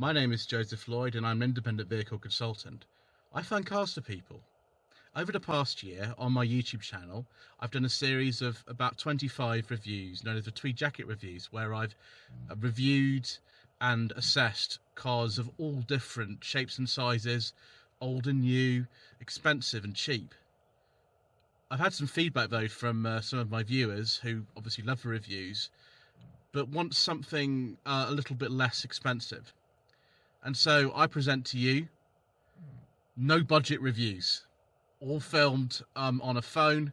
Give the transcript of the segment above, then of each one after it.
My name is Joseph Lloyd and I'm an independent vehicle consultant. I find cars for people. Over the past year on my YouTube channel, I've done a series of about 25 reviews known as the Tweed Jacket reviews, where I've reviewed and assessed cars of all different shapes and sizes, old and new, expensive and cheap. I've had some feedback though from some of my viewers who obviously love the reviews but want something a little bit less expensive. And so I present to you no budget reviews, all filmed on a phone,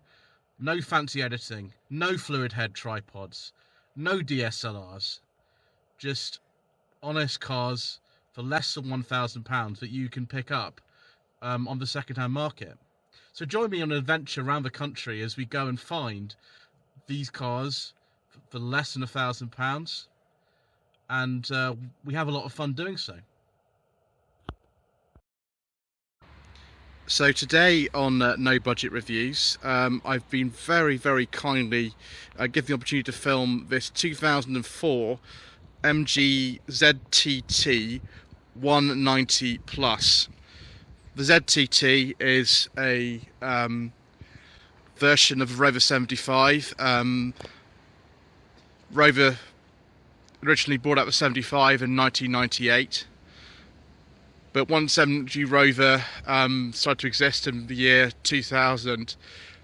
no fancy editing, no fluid head tripods, no DSLRs, just honest cars for less than £1,000 that you can pick up on the second-hand market. So join me on an adventure around the country as we go and find these cars for less than £1,000, and we have a lot of fun doing so. So today on No Budget Reviews, I've been very kindly given the opportunity to film this 2004 MG ZTT 190 Plus. The ZTT is a version of Rover 75. Rover originally brought out the 75 in 1998. But once MG Rover started to exist in the year 2000,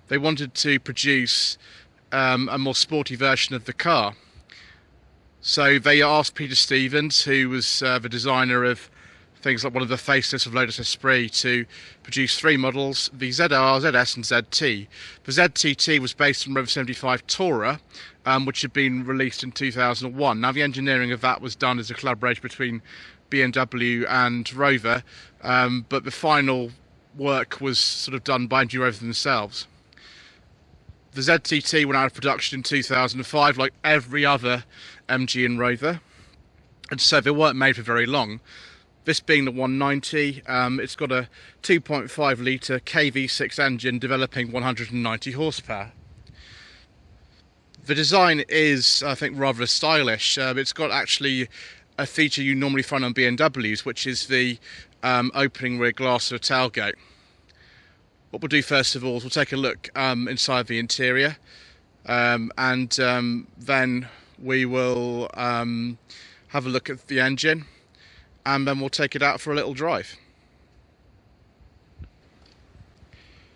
they wanted to produce a more sporty version of the car. So they asked Peter Stevens, who was the designer of things like one of the facelifts of Lotus Esprit, to produce three models: the ZR, ZS and ZT. The ZTT was based on Rover 75 Tourer, which had been released in 2001. Now the engineering of that was done as a collaboration between BMW and Rover, but the final work was sort of done by MG Rover themselves. The ZTT went out of production in 2005, like every other MG and Rover, and so they weren't made for very long. This being the 190, it's got a 2.5 litre KV6 engine developing 190 horsepower. The design is, I think, rather stylish. It's got actually a feature you normally find on BMWs, which is the opening rear glass of a tailgate. What we'll do first of all is we'll take a look inside the interior, and then we will have a look at the engine, and then we'll take it out for a little drive.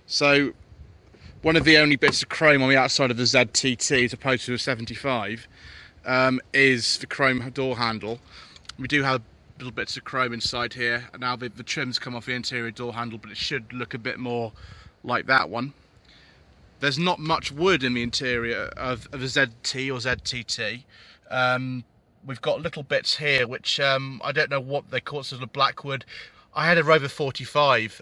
So one of the only bits of chrome on the outside of the ZTT as opposed to a 75 is the chrome door handle. We do have little bits of chrome inside here, and now the trims come off the interior door handle, but it should look a bit more like that one. There's not much wood in the interior of the ZT or ZTT. We've got little bits here which I don't know what they call, sort of black wood. I had a Rover 45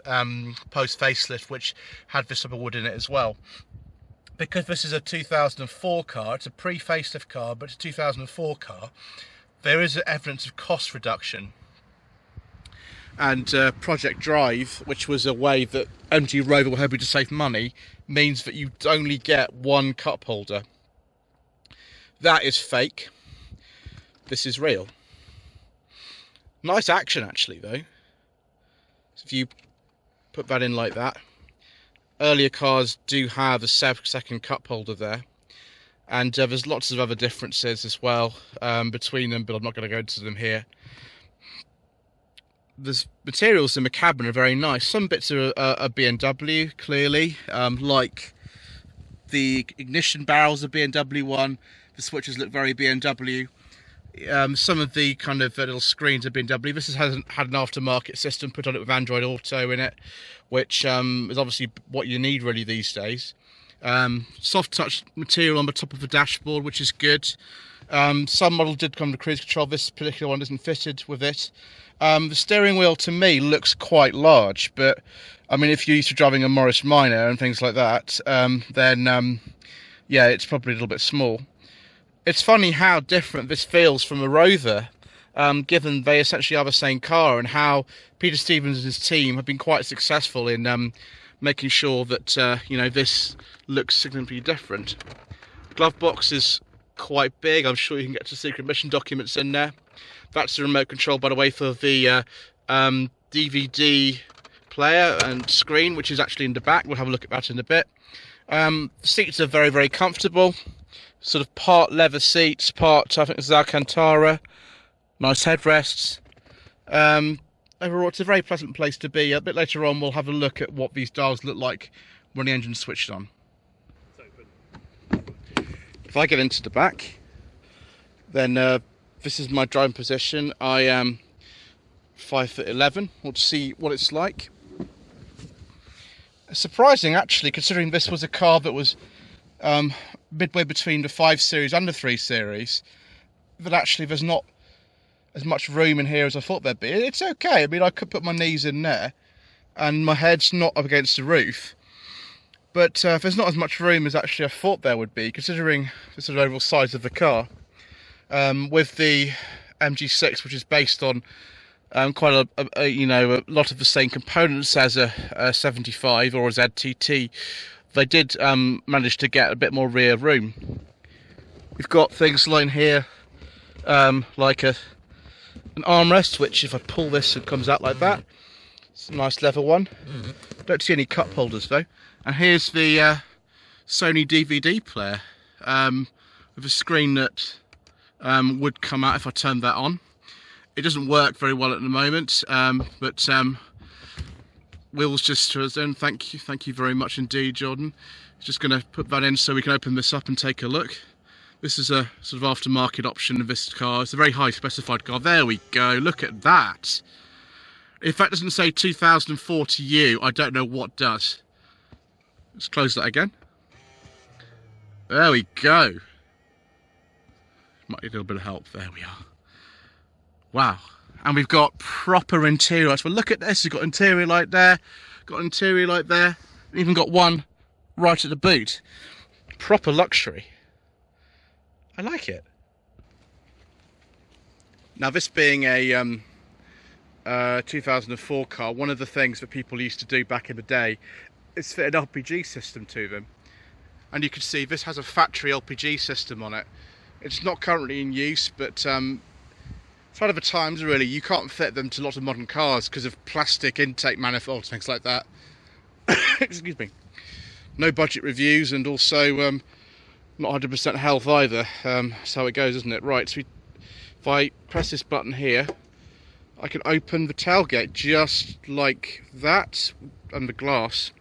post facelift which had this type of wood in it as well. Because this is a 2004 car, it's a pre-facelift car, but it's a 2004 car, there is evidence of cost reduction. And Project Drive, which was a way that MG Rover were hoping to save money, means that you only get one cup holder. That is fake. This is real. Nice action actually though. So if you put that in like that. Earlier cars do have a second cup holder there, and there's lots of other differences as well between them, but I'm not going to go into them here. The materials in the cabin are very nice. Some bits are BMW, clearly, like the ignition barrels of BMW one. The switches look very BMW. Some of the kind of little screens of BMW. This has had an aftermarket system put on it with Android Auto in it, which is obviously what you need really these days. Soft touch material on the top of the dashboard, which is good. Some model did come to cruise control. This particular one isn't fitted with it. The steering wheel to me looks quite large, but I mean, if you're used to driving a Morris Minor and things like that, then yeah, it's probably a little bit small. It's funny how different this feels from a Rover, given they essentially are the same car, and how Peter Stevens and his team have been quite successful in making sure that you know, this looks significantly different. Glove box is quite big. I'm sure you can get to secret mission documents in there. That's the remote control, by the way, for the DVD player and screen, which is actually in the back. We'll have a look at that in a bit. The seats are very, very comfortable. Sort of part leather seats, part, I think this is Alcantara. Nice headrests. Overall, it's a very pleasant place to be. A bit later on, we'll have a look at what these dials look like when the engine's switched on. If I get into the back, then this is my driving position. I am 5'11". We'll see what it's like. It's surprising, actually, considering this was a car that was midway between the 5 Series and the 3 Series, that actually there's not as much room in here as I thought there'd be. It's okay. I mean, I could put my knees in there, and my head's not up against the roof. But there's not as much room as actually I thought there would be, considering the sort of overall size of the car. With the MG6, which is based on quite a lot of the same components as a 75 or a ZTT, they did manage to get a bit more rear room. We've got things lying here like an armrest, which if I pull this, it comes out like that. It's a nice leather one. Don't see any cup holders though. And here's the Sony DVD player with a screen that would come out if I turned that on. It doesn't work very well at the moment, but Will's just to his own. Thank you very much indeed, Jordan. Just going to put that in so we can open this up and take a look. This is a sort of aftermarket option of this car. It's a very high specified car. There we go. Look at that. If that doesn't say 2004 to you, I don't know what does. Let's close that again. There we go. Might need a little bit of help. There we are. Wow. And we've got proper interior lights. Well, look at this. We've got interior light there. Got interior light there. And even got one right at the boot. Proper luxury. I like it. Now, this being a 2004 car, one of the things that people used to do back in the day is fit an LPG system to them. And you can see this has a factory LPG system on it. It's not currently in use, but sign of the times, really. You can't fit them to lots of modern cars because of plastic intake manifolds, things like that. Excuse me. No budget reviews, and also not 100% health either. That's how it goes, isn't it? Right, so if I press this button here, I can open the tailgate just like that, and the glass.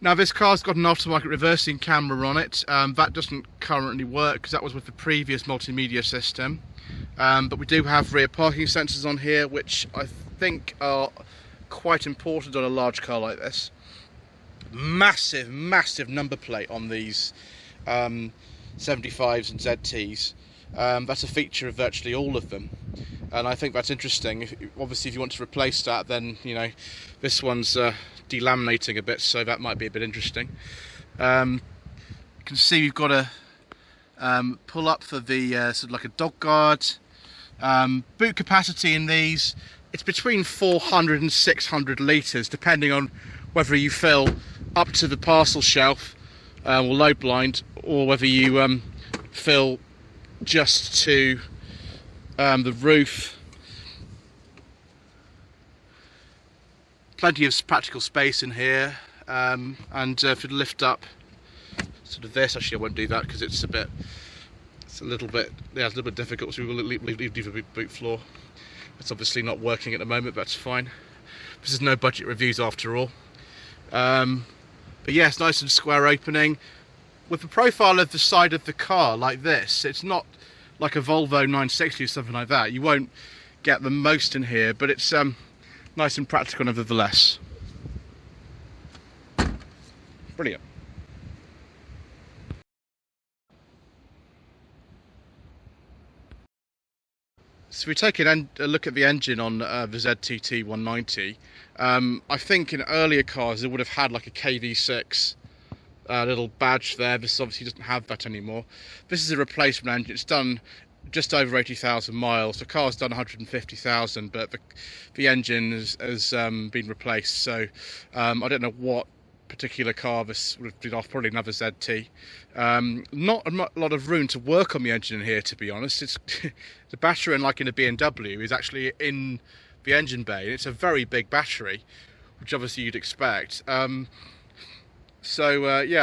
Now, this car's got an aftermarket reversing camera on it. That doesn't currently work because that was with the previous multimedia system. But we do have rear parking sensors on here, which I think are quite important on a large car like this. Massive, massive number plate on these 75s and ZTs. That's a feature of virtually all of them, and I think that's interesting. Obviously, if you want to replace that, then this one's delaminating a bit, so that might be a bit interesting. You can see we've got a pull up for the sort of like a dog guard. Boot capacity in these, it's between 400 and 600 litres, depending on whether you fill up to the parcel shelf or load blind, or whether you fill just to the roof. Plenty of practical space in here, and if you lift up sort of this, actually I won't do that because it's a little bit difficult, so we will leave the boot floor. It's obviously not working at the moment, but that's fine. This is no budget reviews after all. But yes, nice and square opening. With the profile of the side of the car like this, it's not like a Volvo 960 or something like that. You won't get the most in here, but it's nice and practical nevertheless. Brilliant. So we take a look at the engine on the ZTT 190. I think in earlier cars it would have had like a KV6 little badge there. This obviously doesn't have that anymore. This is a replacement engine. It's done just over 80,000 miles. The car's done 150,000, but the engine has been replaced. So I don't know what particular car, this would have been off probably another ZT. Not a lot of room to work on the engine in here, to be honest. It's the battery, unlike in a BMW, is actually in the engine bay. It's a very big battery, which obviously you'd expect. Yeah,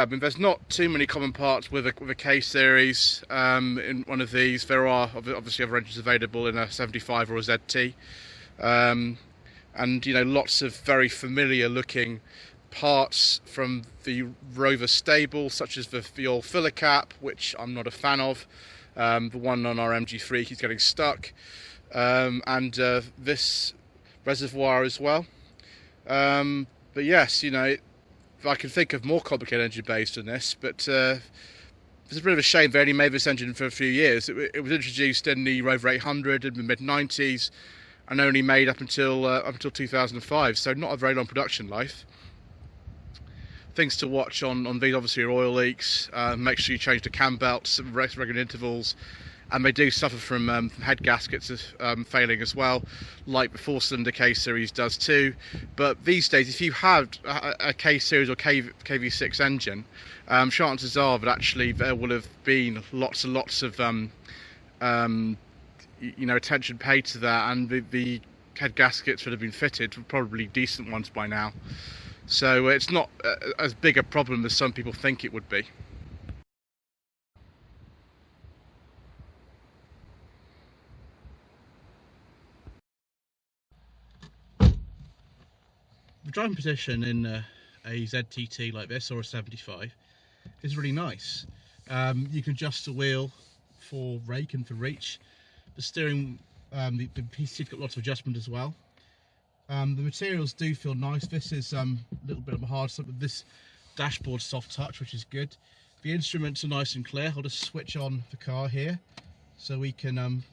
I mean, there's not too many common parts with a K series in one of these. There are obviously other engines available in a 75 or a ZT, and you know, lots of very familiar looking parts from the Rover stable, such as the old filler cap, which I'm not a fan of. The one on our MG3 keeps getting stuck, and this reservoir as well. But yes, you know, I can think of more complicated engine bays than this, but it's a bit of a shame they only made this engine for a few years. It was introduced in the Rover 800 in the mid-90s and only made up until 2005, so not a very long production life. Things to watch on these obviously are oil leaks. Make sure you change the cam belts at regular intervals, and they do suffer from head gaskets failing as well, like the 4-cylinder K series does too. But these days, if you had a K series or KV6 engine, chances are that actually there will have been lots and lots of you know, attention paid to that, and the head gaskets that have been fitted were probably decent ones by now. So it's not as big a problem as some people think it would be. The driving position in a ZTT like this, or a 75, is really nice. You can adjust the wheel for rake and for reach. The steering, the PC's got lots of adjustment as well. The materials do feel nice. This is a little bit of a hard stuff, but this dashboard soft touch, which is good. The instruments are nice and clear. I'll just switch on the car here so we can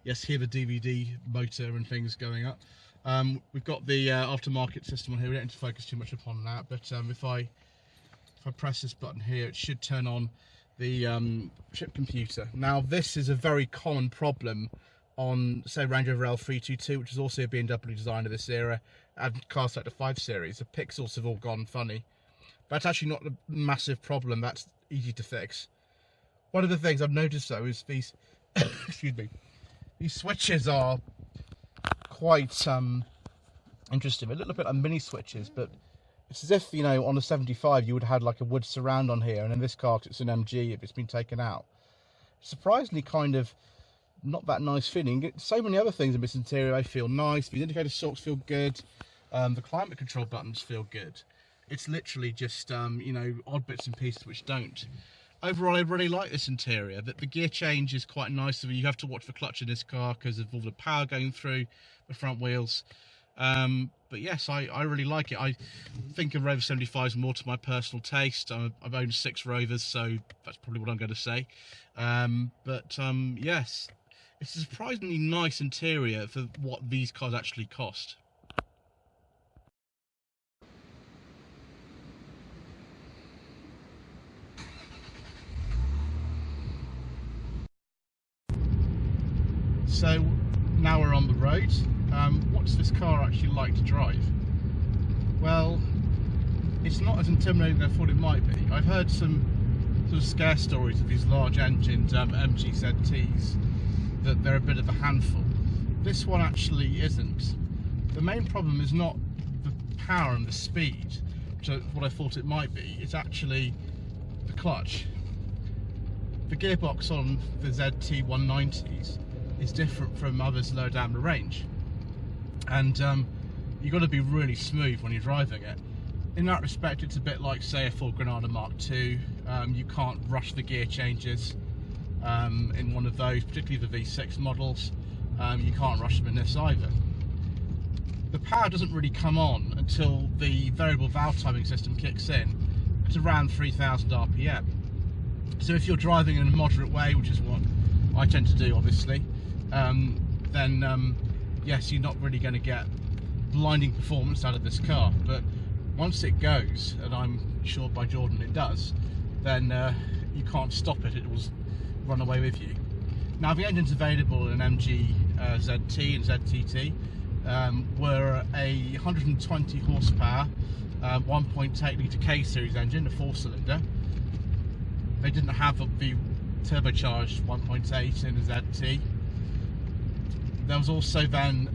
yes, hear the DVD motor and things going up. We've got the aftermarket system on here. We don't need to focus too much upon that, but if I press this button here, it should turn on the chip computer. Now, this is a very common problem on, say, Range Rover L322, which is also a BMW design of this era, and cars like the 5 Series. The pixels have all gone funny. That's actually not a massive problem. That's easy to fix. One of the things I've noticed, though, is these excuse me, these switches are quite interesting. A little bit like mini switches, but it's as if, you know, on a 75 you would have had like a wood surround on here, and in this car, 'cause it's an MG, if it's been taken out, surprisingly kind of not that nice feeling. So many other things in this interior I feel nice. The indicator stalks feel good. The climate control buttons feel good. It's literally just you know, odd bits and pieces which don't. Overall, I really like this interior. That the gear change is quite nice. You have to watch the clutch in this car because of all the power going through the front wheels. But yes, I really like it. I think a Rover 75 is more to my personal taste. I've owned 6 Rovers, so that's probably what I'm going to say. Yes, it's a surprisingly nice interior for what these cars actually cost. So now we're on the road. What's this car actually like to drive? Well, it's not as intimidating as I thought it might be. I've heard some sort of scare stories of these large engined MG ZTs, that they're a bit of a handful. This one actually isn't. The main problem is not the power and the speed, which is what I thought it might be. It's actually the clutch. The gearbox on the ZT 190s is different from others lower down the range, and you've got to be really smooth when you're driving it. In that respect, it's a bit like, say, a Ford Granada Mark II. You can't rush the gear changes in one of those, particularly the V6 models. You can't rush them in this either. The power doesn't really come on until the variable valve timing system kicks in at around 3000 RPM. So if you're driving in a moderate way, which is what I tend to do, obviously, then yes, you're not really going to get blinding performance out of this car. But once it goes, and I'm sure by Jordan it does, then you can't stop it. It will run away with you. Now, the engines available in MG ZT and ZTT were a 120 horsepower 1.8 litre K series engine, a 4-cylinder. They didn't have the turbocharged 1.8 in the ZT. There was also then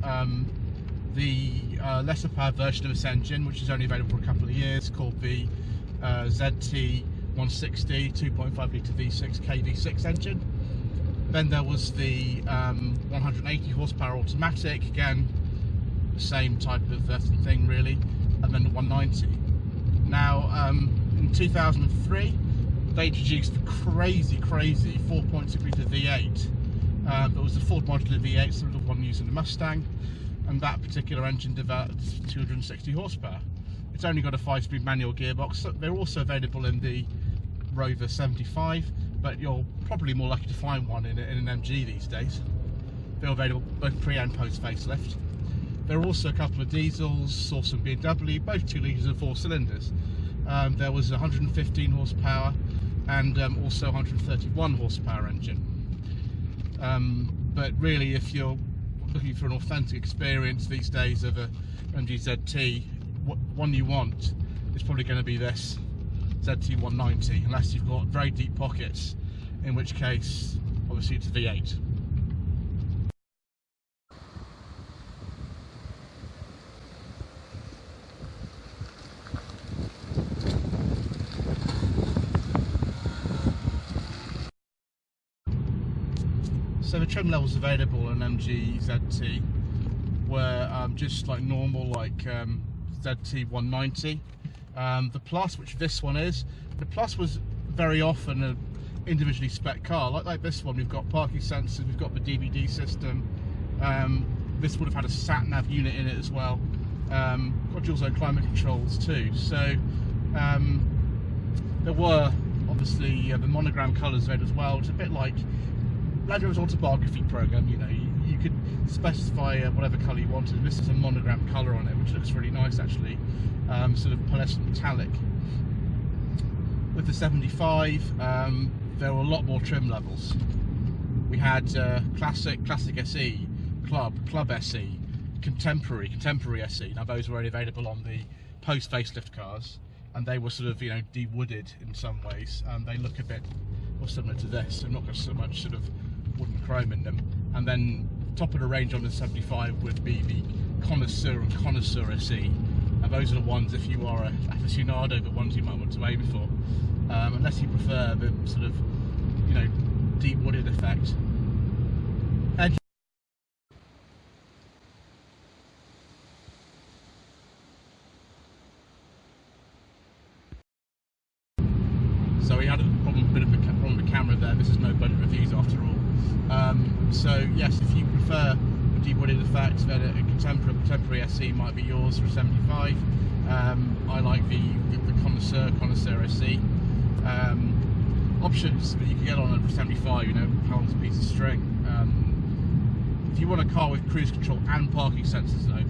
the lesser power version of this engine, which is only available for a couple of years, called the ZT 160 2.5 litre V6 KV6 engine. Then there was the 180 horsepower automatic, again the same type of thing really, and then the 190. Now in 2003 they introduced the crazy 4.6 litre V8. It was the Ford modular V8, so the one using the Mustang, and that particular engine developed 260 horsepower. It's only got a 5-speed manual gearbox. So they're also available in the Rover 75, but you're probably more likely to find one in an MG these days. They're available both pre and post facelift. There are also a couple of diesels, saw some BMW, both 2 litres and 4 cylinders. There was a 115 horsepower and also 131 horsepower engine. But really, if you're looking for an authentic experience these days of a MG ZT, one you want is probably going to be this ZT 190, unless you've got very deep pockets, in which case obviously it's a V8. So the trim levels available on MG ZT were just like normal, like ZT 190. The Plus, which this one is, the Plus was very often an individually spec car. Like this one, we've got parking sensors, we've got the DVD system. This would have had a sat-nav unit in it as well. Got dual zone climate controls too. So there were obviously the monogram colours red as well. It's a bit like Land Rover's autobiography program, you know, you could specify whatever colour you wanted. This is a monogram colour on it, which looks really nice actually, sort of pearlescent metallic. With the 75, there were a lot more trim levels. We had classic SE, Club SE, Contemporary SE. Now those were only available on the post facelift cars, and they were sort of, you know, de-wooded in some ways. They look a bit more similar to this, and not got so much sort of wood and chrome in them. And then top of the range on the 75 would be the Connoisseur and Connoisseur SE, and those are the ones, if you are a aficionado, the ones you might want to aim for, unless you prefer the sort of, you know, deep wooded effect. And so we had a bit of a problem with the camera there. This is no budget reviews after all. So yes, if you prefer a deep wooded effect, then a Contemporary SE might be yours for 75. I like the Connoisseur SE. Options that you can get on a 75, you know, how long's a piece of string. If you want a car with cruise control and parking sensors though,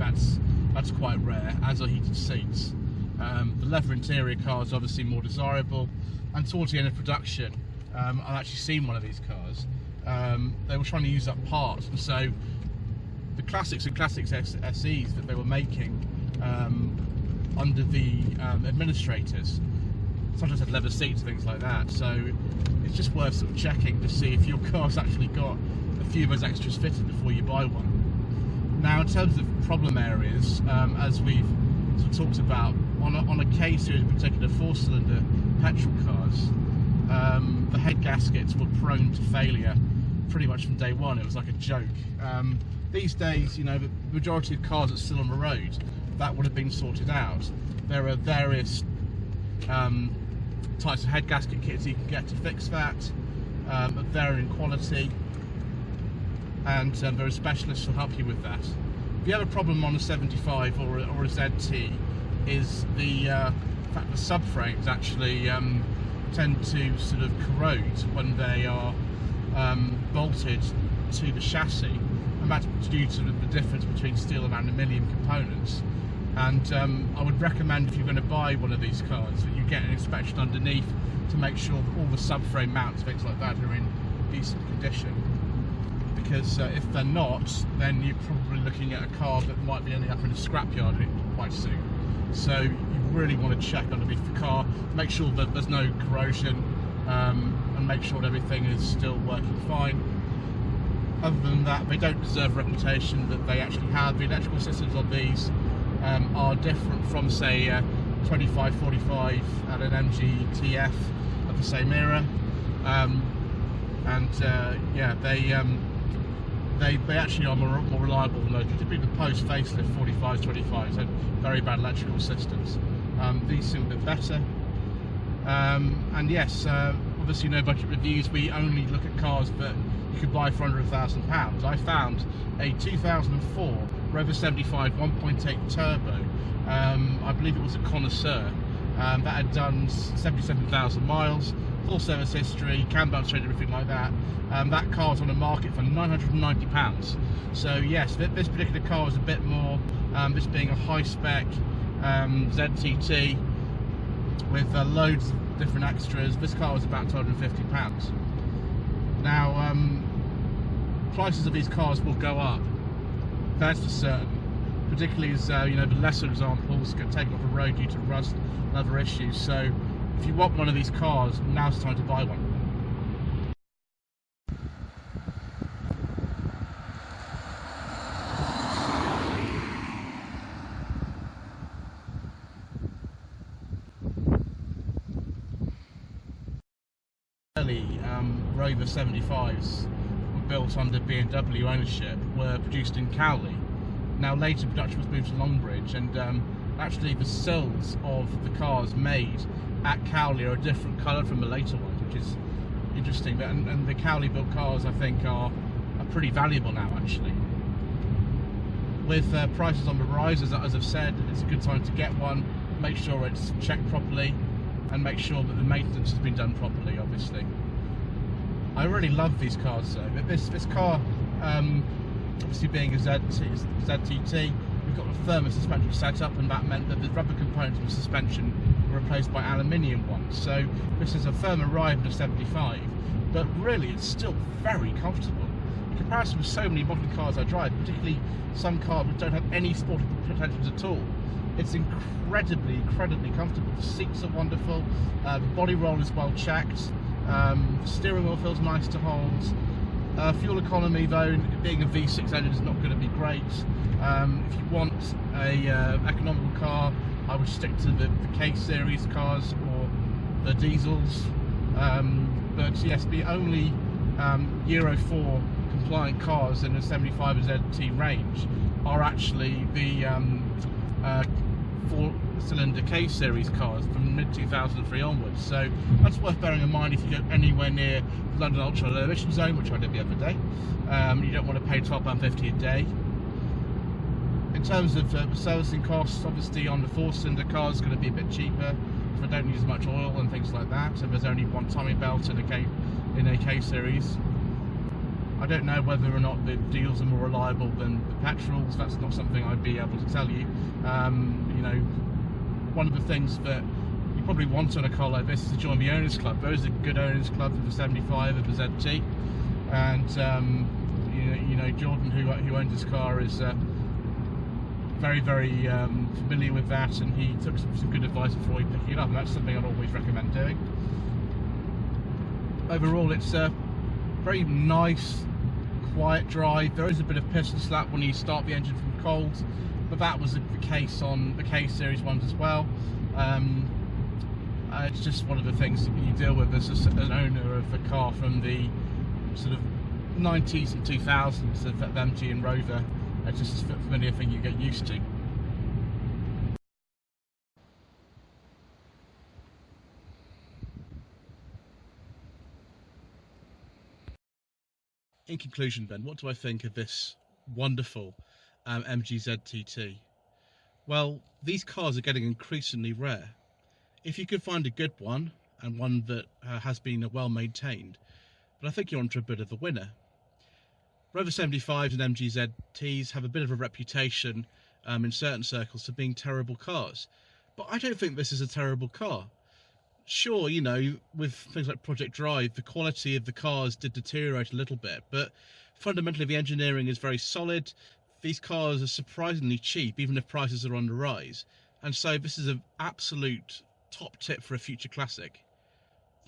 that's quite rare, as are heated seats. The leather interior car is obviously more desirable, and towards the end of production, I've actually seen one of these cars. They were trying to use up parts, and so the classics and classics SEs that they were making under the administrators sometimes had leather seats and things like that, so it's just worth sort of checking to see if your car's actually got a few of those extras fitted before you buy one. Now, in terms of problem areas, as we've sort of talked about, on a K series in particular, 4-cylinder petrol cars, the head gaskets were prone to failure pretty much from day one. It was like a joke. These days, you know, the majority of cars are still on the road, that would have been sorted out. There are various types of head gasket kits you can get to fix that, of varying quality, and there are specialists who help you with that. The other problem on a 75 or a ZT is the fact that subframes actually tend to sort of corrode when they are bolted to the chassis, and that's due to the difference between steel and aluminium components. And I would recommend, if you're going to buy one of these cars, that you get an inspection underneath to make sure that all the subframe mounts, things like that, are in decent condition. Because if they're not, then you're probably looking at a car that might be ending up in a scrapyard quite soon. So you really want to check underneath the car, make sure that there's no corrosion, and make sure that everything is still working fine. Other than that, they don't deserve a reputation that they actually have. The electrical systems on these are different from, say, 2545 and an MG TF of the same era, yeah, they actually are more reliable than those, particularly the post facelift 45s, 25s had very bad electrical systems. These seem a bit better, and yes, obviously no budget reviews. We only look at cars that you could buy for under £1,000. I found a 2004 Rover 75 1.8 turbo. I believe it was a connoisseur, that had done 77,000 miles, full service history, cam belt straight, everything like that. That car was on the market for £990. So yes, this particular car was a bit more, this being a high spec ZTT with loads of different extras. This car was about £250. Now, prices of these cars will go up, that's for certain. Particularly as you know, the lesser examples get taken off the road due to rust and other issues. So if you want one of these cars, now's the time to buy one. Early Rover 75s were built under BMW ownership, were produced in Cowley. Now later production was moved to Longbridge, and actually the sills of the cars made at Cowley are a different colour from the later ones, which is interesting. And the Cowley built cars, I think, are pretty valuable now actually. With prices on the rise, as I've said, it's a good time to get one. Make sure it's checked properly and make sure that the maintenance has been done properly, obviously. I really love these cars though. This car, obviously being a ZTT, we've got a firmer suspension set up, and that meant that the rubber components of the suspension were replaced by aluminium ones. So this is a firmer ride than a 75, but really it's still very comfortable. In comparison with so many modern cars I drive, particularly some cars which don't have any sporting pretensions at all, it's incredibly comfortable. The seats are wonderful, the body roll is well checked, the steering wheel feels nice to hold. Fuel economy, though, being a V6 engine, is not going to be great. If you want a economical car, I would stick to the K-series cars or the diesels. But yes, the only Euro 4 compliant cars in the 75 and ZT range are actually the 4-cylinder K-series cars from mid-2003 onwards. So that's worth bearing in mind if you go anywhere near the London Ultra Low Emission Zone, which I did the other day. You don't want to pay £12.50 a day. In terms of servicing costs, obviously on the 4-cylinder cars it's going to be a bit cheaper, so I don't use as much oil and things like that. So there's only one timing belt in a K-series. I don't know whether or not the diesels are more reliable than the petrols. That's not something I'd be able to tell you. You know, one of the things that you probably want on a car like this is to join the owners club. There is a good owners club for the 75 of the ZT, and you know, Jordan, who owns this car, is very familiar with that, and he took some good advice before he picked it up, and that's something I'd always recommend doing. Overall, it's a very nice, quiet drive. There is a bit of piston slap when you start the engine from cold, but that was the case on the K-series ones as well. It's just one of the things that you deal with as an owner of a car from the sort of 90s and 2000s of MG and Rover. It's just a familiar thing you get used to. In conclusion then, what do I think of this wonderful MG ZTT? Well, these cars are getting increasingly rare. If you could find a good one, and one that has been well maintained, but I think you're onto a bit of a winner. Rover 75s and MG ZTs have a bit of a reputation in certain circles for being terrible cars, but I don't think this is a terrible car. Sure, you know, with things like Project Drive, the quality of the cars did deteriorate a little bit, but fundamentally the engineering is very solid. These cars are surprisingly cheap, even if prices are on the rise. and so this is an absolute top tip for a future classic.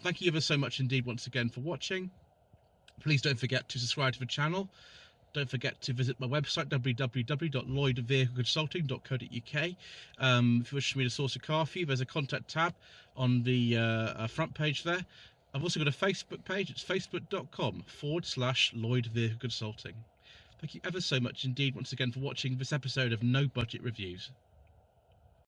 Thank you ever so much indeed once again for watching. Please don't forget to subscribe to the channel. Don't forget to visit my website, www.lloydvehicleconsulting.co.uk. If you wish me to source a car for you, there's a contact tab on the front page there. I've also got a Facebook page. It's facebook.com/Lloyd Vehicle Consulting. Thank you ever so much indeed once again for watching this episode of No Budget Reviews.